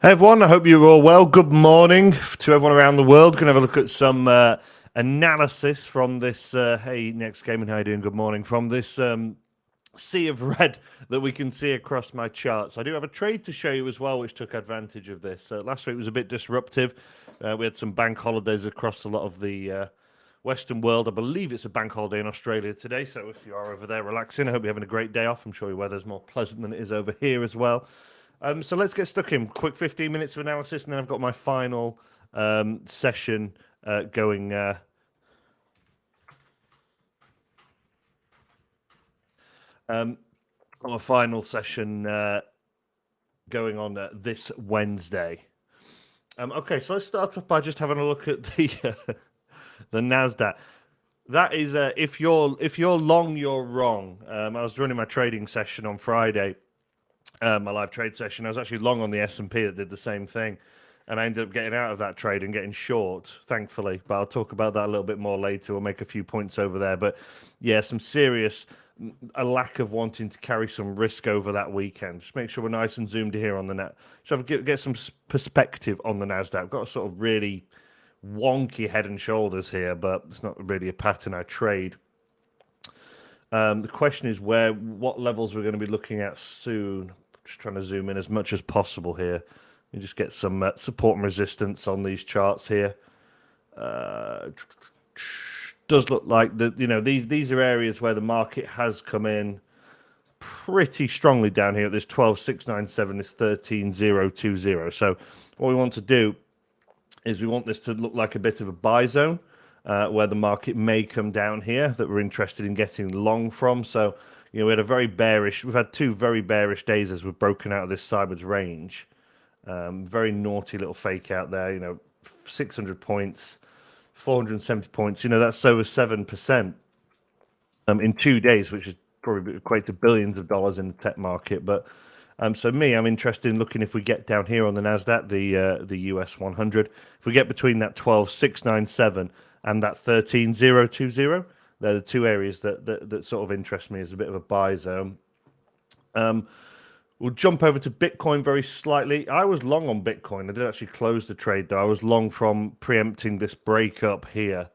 Hey everyone, I hope you're all well. Good morning to everyone around the world. Going to have a look at some analysis from this. Hey, next game, and how you doing? Good morning. From this sea of red that we can see across my charts. I do have a trade to show you as well, which took advantage of this. Last week was a bit disruptive. We had some bank holidays across a lot of the Western world. I believe it's a bank holiday in Australia today, so if you are over there relaxing, I hope you're having a great day off. I'm sure your weather's more pleasant than it is over here as well. So let's get stuck in. Quick 15 minutes of analysis, and then I've got my final session going. My final session going on this Wednesday. Okay, so let's start off by just having a look at the NASDAQ. That is, if you're long, you're wrong. I was running my trading session on Friday. My live trade session. I was actually long on the S&P that did the same thing, and I ended up getting out of that trade and getting short, thankfully. But I'll talk about that a little bit more later. We'll make a few points over there. But yeah, some serious a lack of wanting to carry some risk over that weekend. Just make sure we're nice and zoomed here on the net. So get some perspective on the NASDAQ. I've got a sort of really wonky head and shoulders here, but it's not really a pattern I trade. The question is what levels we're going to be looking at soon. Just trying to zoom in as much as possible here. You just get some support and resistance on these charts here. Does look like these are areas where the market has come in pretty strongly down here at this 12,697, this 13,020. So what we want to do is we want this to look like a bit of a buy zone. Where the market may come down here that we're interested in getting long from. So, we had we've had two very bearish days as we've broken out of this sideways range. Very naughty little fake out there, 600 points, 470 points, that's over 7% in 2 days, which is probably equate to billions of dollars in the tech market. But I'm interested in looking if we get down here on the NASDAQ, the US 100, if we get between that 12,697 and that 13,020, they're the two areas that sort of interest me as a bit of a buy zone. We'll jump over to Bitcoin very slightly. I was long on Bitcoin. I did actually close the trade, though. I was long from preempting this breakup here.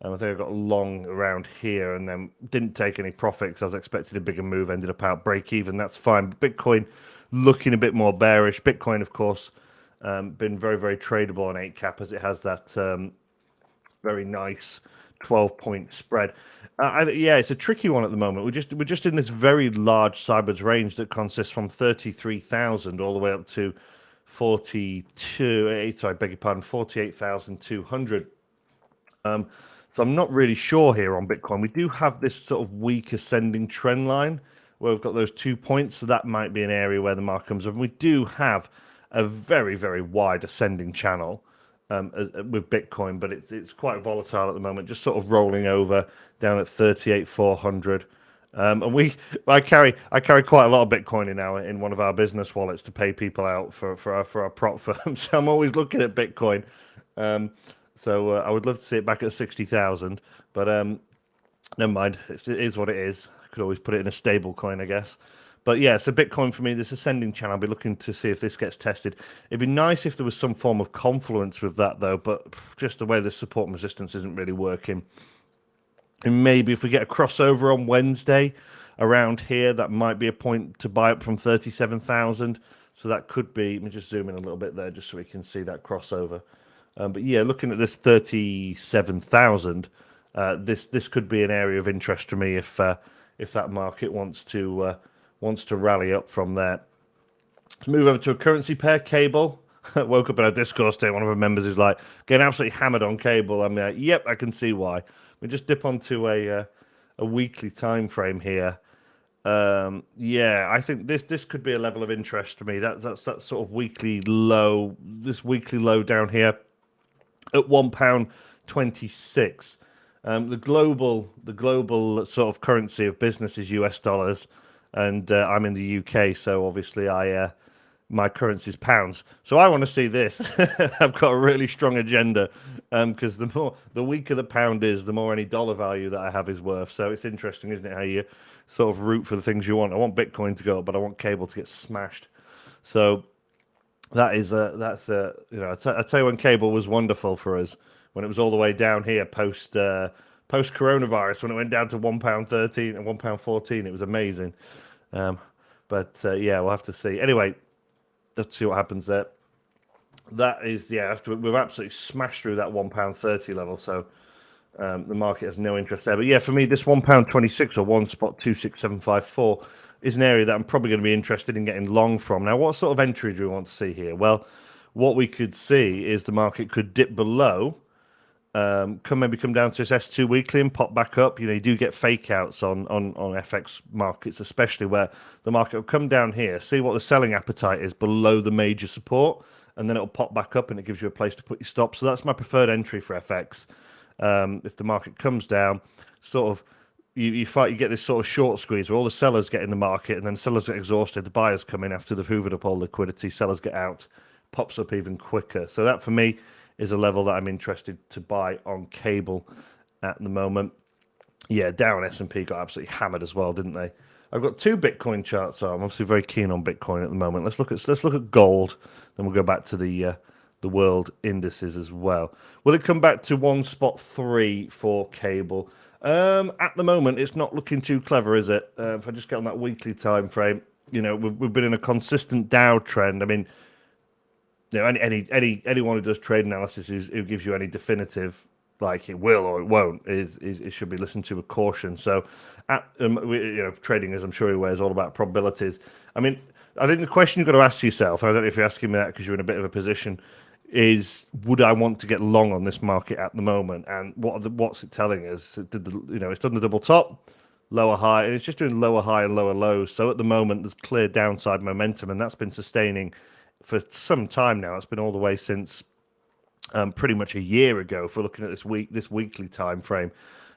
I think I got long around here and then didn't take any profits. I was expecting a bigger move, ended up out break even. That's fine. But Bitcoin looking a bit more bearish. Bitcoin, of course, been very, very tradable on 8cap as it has that very nice 12-point spread. Yeah, it's a tricky one at the moment. We're just in this very large sideways range that consists from 33,000 all the way up to 48,200. So I'm not really sure here on Bitcoin. We do have this sort of weak ascending trend line where we've got those 2 points. So that might be an area where the market comes up. And we do have a very, very wide ascending channel with Bitcoin, but it's quite volatile at the moment, just sort of rolling over down at 38,400. And I carry quite a lot of Bitcoin in one of our business wallets to pay people out for our prop firm. So I'm always looking at Bitcoin. So I would love to see it back at 60,000, but never mind. It is what it is. I could always put it in a stable coin, I guess. But yeah, so Bitcoin for me, this ascending channel, I'll be looking to see if this gets tested. It'd be nice if there was some form of confluence with that, though, but just the way the support and resistance isn't really working. And maybe if we get a crossover on Wednesday around here, that might be a point to buy up from 37,000. So that could be, let me just zoom in a little bit there just so we can see that crossover. But yeah, looking at this 37,000, this could be an area of interest to me if that market wants to rally up from there. Let's move over to a currency pair, cable. Woke up in our discourse today. One of our members is like getting absolutely hammered on cable. I'm like, yep, I can see why. We just dip onto a weekly time frame here. Yeah, I think this could be a level of interest to me. That's that sort of weekly low. This weekly low down here at £1.26. The global sort of currency of business is US dollars, and I'm in the UK, so obviously my currency is pounds. So I want to see this. I've got a really strong agenda, because the weaker the pound is, the more any dollar value that I have is worth. So it's interesting, isn't it, how you sort of root for the things you want. I want Bitcoin to go up, but I want cable to get smashed. So I tell you when cable was wonderful for us when it was all the way down here post coronavirus when it went down to £1.13 and £1.14. It was amazing. Um, but yeah, we'll have to see. Anyway, let's see what happens there. That is, yeah, after we've absolutely smashed through that £1.30 level, so the market has no interest there. But yeah, for me, this £1.26 or 1.26754 is an area that I'm probably going to be interested in getting long from. Now, what sort of entry do we want to see here? Well, what we could see is the market could dip below, come down to this S2 weekly and pop back up. You do get fake outs on FX markets, especially where the market will come down here, see what the selling appetite is below the major support, and then it'll pop back up and it gives you a place to put your stop. So that's my preferred entry for FX. If the market comes down, sort of you get this sort of short squeeze where all the sellers get in the market and then sellers get exhausted, the buyers come in after they've hoovered up all liquidity, sellers get out, pops up even quicker. So that for me is a level that I'm interested to buy on cable at the moment. Yeah, Dow and S&P got absolutely hammered as well, didn't they? I've got two Bitcoin charts, so I'm obviously very keen on Bitcoin at the moment. Let's look at gold, then we'll go back to the world indices as well. Will it come back to 1.3 for cable? At the moment, it's not looking too clever, is it? If I just get on that weekly time frame, we've been in a consistent Dow trend. I mean, anyone who does trade analysis who gives you any definitive like it will or it won't it should be listened to with caution. So, trading, as I'm sure you're aware, is all about probabilities. I mean, I think the question you've got to ask yourself, and I don't know if you're asking me that because you're in a bit of a position, is would I want to get long on this market at the moment? And what's it telling us? It's done the double top, lower high, and it's just doing lower high and lower lows. So at the moment, there's clear downside momentum, and that's been sustaining for some time now. It's been all the way since pretty much a year ago. If we're looking at this weekly time frame,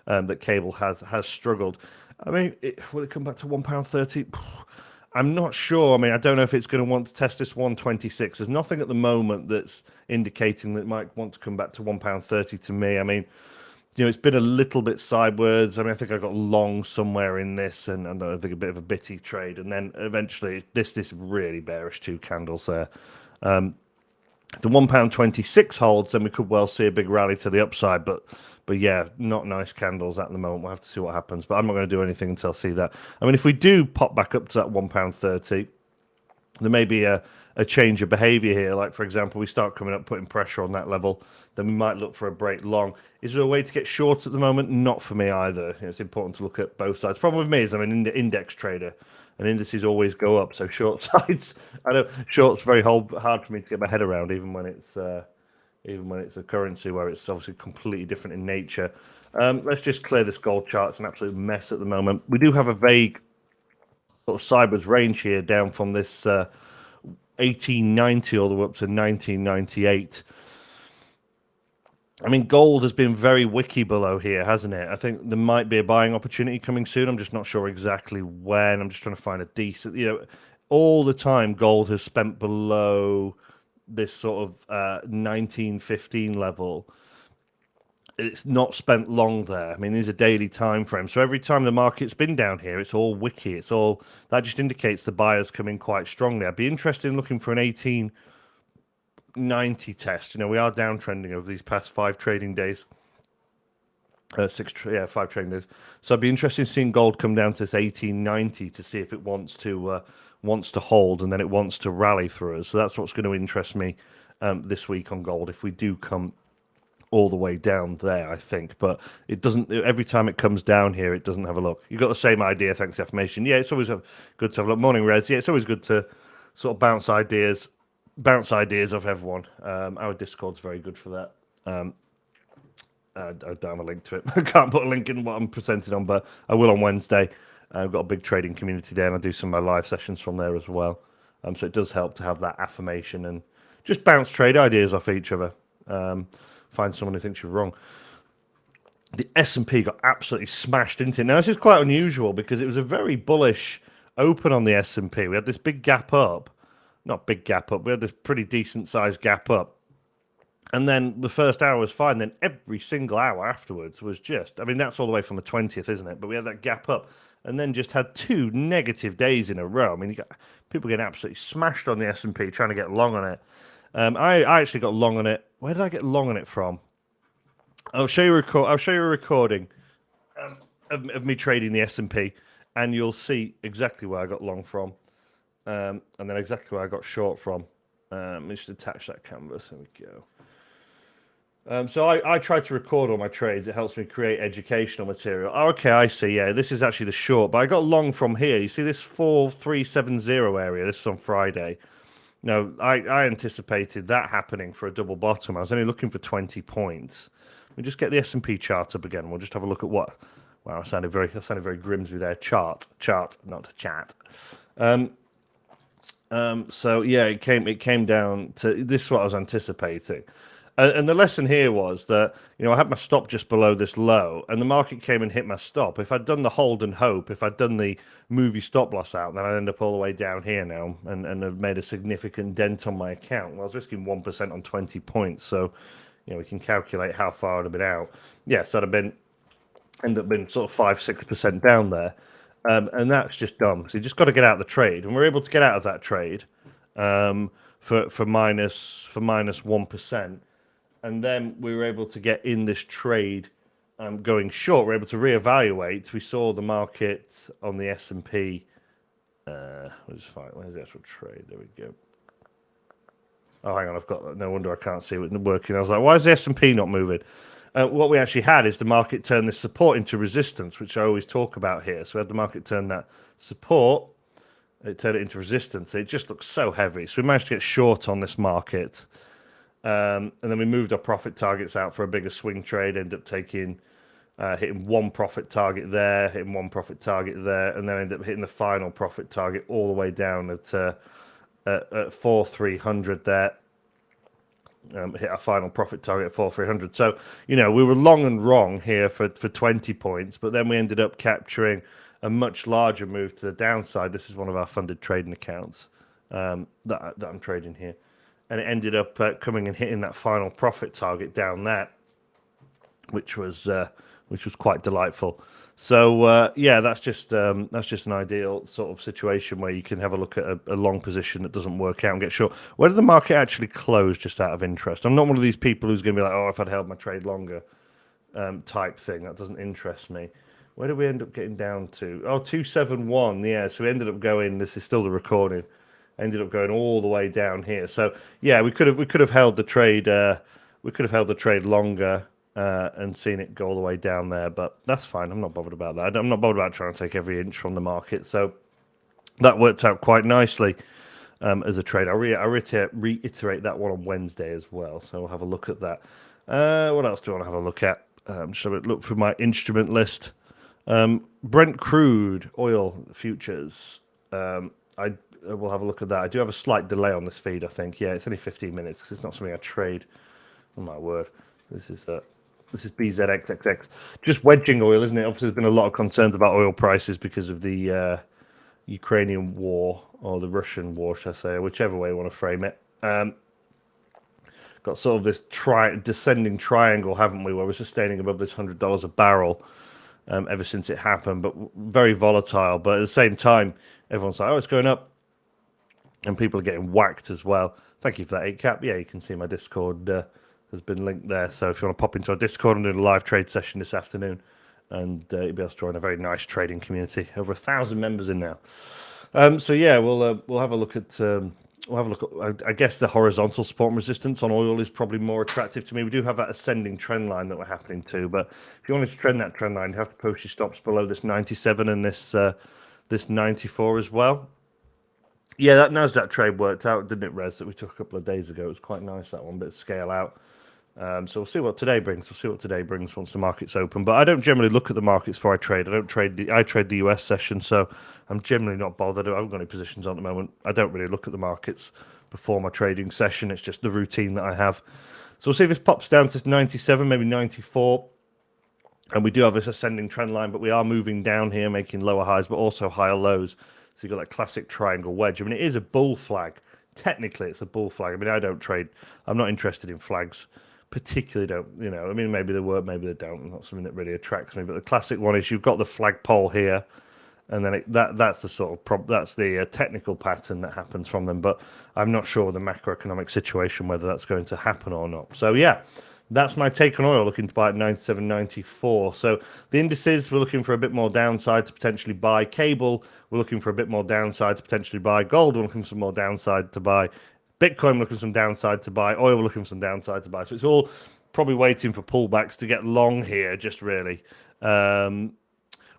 that cable has struggled. I mean, will it come back to £1.30? I'm not sure. I mean, I don't know if it's going to want to test this 126. There's nothing at the moment that's indicating that it might want to come back to £1.30 to me. I mean, it's been a little bit sideways. I mean, I think I got long somewhere in this, and I think a bit of a bitty trade, and then eventually this really bearish two candles there. If the £1.26 holds, then we could well see a big rally to the upside, but yeah, not nice candles at the moment. We'll have to see what happens, but I'm not going to do anything until I see that. I mean, if we do pop back up to that £1.30, there may be a change of behavior here. Like, for example, we start coming up, putting pressure on that level, then we might look for a break long. Is there a way to get short at the moment? Not for me either. It's important to look at both sides. Problem with me is I'm an index trader, and indices always go up. So short sides, I know short's very hard for me to get my head around, even when it's a currency where it's obviously completely different in nature. Let's just clear this gold chart. It's an absolute mess at the moment. We do have a vague sort of sideways range here down from this 1890 all the way up to 1998. I mean, gold has been very wicky below here, hasn't it? I think there might be a buying opportunity coming soon. I'm just not sure exactly when. I'm just trying to find a decent, all the time gold has spent below this sort of 1915 level. It's not spent long there. I mean, these are daily time frames. So every time the market's been down here, it's all wicky. That just indicates the buyers come in quite strongly. I'd be interested in looking for an 1890 test. We are downtrending over these past 5 trading days. 5 trading days. So I'd be interested in seeing gold come down to this 1890 to see if it wants to hold, and then it wants to rally through us. So that's what's going to interest me this week on gold, if we do come all the way down there, I think. But it doesn't, every time it comes down here, it doesn't have a look. You've got the same idea, thanks to affirmation. Yeah, it's always good to have a look. Morning, Rez. Yeah, it's always good to sort of bounce ideas off everyone. Our Discord's very good for that. I don't have a link to it. I can't put a link in what I'm presenting on, but I will on Wednesday. I've got a big trading community there, and I do some of my live sessions from there as well. So it does help to have that affirmation and just bounce trade ideas off each other. Find someone who thinks you're wrong. The S&P got absolutely smashed, didn't it? Now, this is quite unusual because it was a very bullish open on the S&P. We had this big gap up. Not big gap up. We had this pretty decent-sized gap up. And then the first hour was fine. Then every single hour afterwards was just... I mean, that's all the way from the 20th, isn't it? But we had that gap up. and then just had 2 negative days in a row. I mean, you got people getting absolutely smashed on the S&P trying to get long on it. I actually got long on it. Where did I get long on it from? I'll show you a recording of me trading the S&P, and you'll see exactly where I got long from, and then exactly where I got short from. Let me just attach that canvas. There we go. So I try to record all my trades. It helps me create educational material. Oh, okay, I see. Yeah, this is actually the short, but I got long from here. You see this 4370 area? This is on Friday. No, I anticipated that happening for a double bottom. I was only looking for 20 points. We just get the S&P chart up again. We'll just have a look at what. Wow, I sounded very Grimsby there. Chart, not chat. So yeah, it came down to this is what I was anticipating. And the lesson here was that, I had my stop just below this low, and the market came and hit my stop. If I'd done the hold and hope, if I'd done the movie stop loss out, then I'd end up all the way down here now and have made a significant dent on my account. Well, I was risking 1% on 20 points, so we can calculate how far I'd have been out. Yes, I'd have end up being sort of 5-6% down there, and that's just dumb. So you just got to get out of the trade, and we're able to get out of that trade for minus 1%. And then we were able to get in this trade going short. We're able to reevaluate. We saw the market on the S&P. We'll just find, where's the actual trade? There we go. Oh, hang on. I've got, no wonder I can't see it working. I was like, why is the S&P not moving? What we actually had is the market turn this support into resistance, which I always talk about here. So we had the market turn that support, it turned it into resistance. It just looks so heavy. So we managed to get short on this market. And then we moved our profit targets out for a bigger swing trade, ended up hitting one profit target there, hitting one profit target there, and then ended up hitting the final profit target all the way down at 4,300 there. Hit our final profit target at 4,300. So, we were long and wrong here for 20 points, but then we ended up capturing a much larger move to the downside. This is one of our funded trading accounts that I'm trading here. And it ended up coming and hitting that final profit target down there, which was quite delightful. So yeah, that's just an ideal sort of situation where you can have a look at a long position that doesn't work out and get short. Where did the market actually close? Just out of interest, I'm not one of these people who's going to be like, oh, if I'd held my trade longer, type thing. That doesn't interest me. Where did we end up getting down to? Oh, 271. Yeah, so we ended up going. This is still the recording. Ended up going all the way down here. So yeah, we could have held the trade. We could have held the trade longer and seen it go all the way down there. But that's fine. I'm not bothered about that. I'm not bothered about trying to take every inch from the market. So that worked out quite nicely as a trade. I'll reiterate that one on Wednesday as well. So we'll have a look at that. What else do I want to have a look at? Shall we look through my instrument list? Brent crude oil futures. We'll have a look at that. I do have a slight delay on this feed, I think. Yeah, it's only 15 minutes because it's not something I trade. Oh my word, this is BZXXX. Just wedging oil, isn't it? Obviously, there's been a lot of concerns about oil prices because of the Ukrainian war or the Russian war, should I say, whichever way you want to frame it. Got sort of this descending triangle, haven't we, where we're sustaining above this $100 a barrel ever since it happened, but very volatile. But at the same time, everyone's like, oh, it's going up. And people are getting whacked as well. Thank you for that, Eightcap. Yeah, you can see my Discord has been linked there. So if you want to pop into our Discord, I'm doing a live trade session this afternoon. And you'll be able to join a very nice trading community. Over 1,000 members in now. So yeah, we'll have a look at I guess the horizontal support and resistance on oil is probably more attractive to me. We do have that ascending trend line that we're happening to, but if you wanted to trend that trend line, you have to post your stops below this 97 and this 94 as well. Yeah, that NASDAQ trade worked out, didn't it, Rez, that we took a couple of days ago. It was quite nice, that one, bit of scale out. So we'll see what today brings. We'll see what today brings once the market's open. But I don't generally look at the markets before I trade. I trade the US session, so I'm generally not bothered. I haven't got any positions on at the moment. I don't really look at the markets before my trading session. It's just the routine that I have. So we'll see if this pops down to 97, maybe 94. And we do have this ascending trend line, but we are moving down here, making lower highs, but also higher lows. So you've got that classic triangle wedge. I mean, it is a bull flag. Technically, it's a bull flag. I mean, I don't trade. I'm not interested in flags. Particularly don't, I mean, maybe they work, maybe they don't. Not something that really attracts me. But the classic one is you've got the flagpole here. and then that's the sort of that's the technical pattern that happens from them. But I'm not sure the macroeconomic situation whether that's going to happen or not. So yeah, that's my take on oil, looking to buy at 97.94. So the indices, we're looking for a bit more downside to potentially buy. Cable, we're looking for a bit more downside to potentially buy. Gold, we're looking for some more downside to buy. Bitcoin, we're looking for some downside to buy. Oil, we're looking for some downside to buy. So it's all probably waiting for pullbacks to get long here, just really.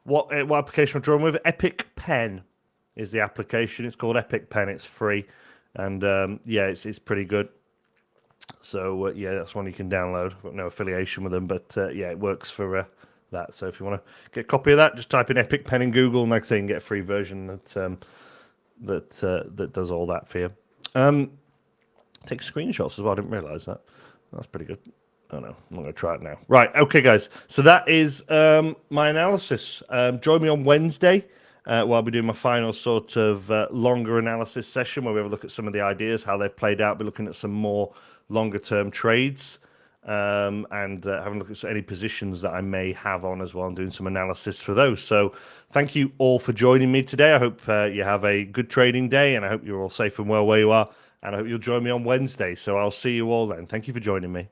What application we're drawing with? Epic Pen is the application. It's called Epic Pen. It's free, and yeah, it's pretty good. So yeah, that's one you can download. I've got no affiliation with them, but yeah, it works for that. So if you want to get a copy of that, just type in Epic Pen in Google, and like I say, you can get a free version that does all that for you. Take screenshots as well. I didn't realize that. That's pretty good. Oh no, I'm not going to try it now. Right, okay, guys. So that is my analysis. Join me on Wednesday while I'll be doing my final sort of longer analysis session where we have a look at some of the ideas, how they've played out. Be looking at some more longer-term trades and having a look at any positions that I may have on as well and doing some analysis for those. So thank you all for joining me today. I hope you have a good trading day, and I hope you're all safe and well where you are. And I hope you'll join me on Wednesday. So I'll see you all then. Thank you for joining me.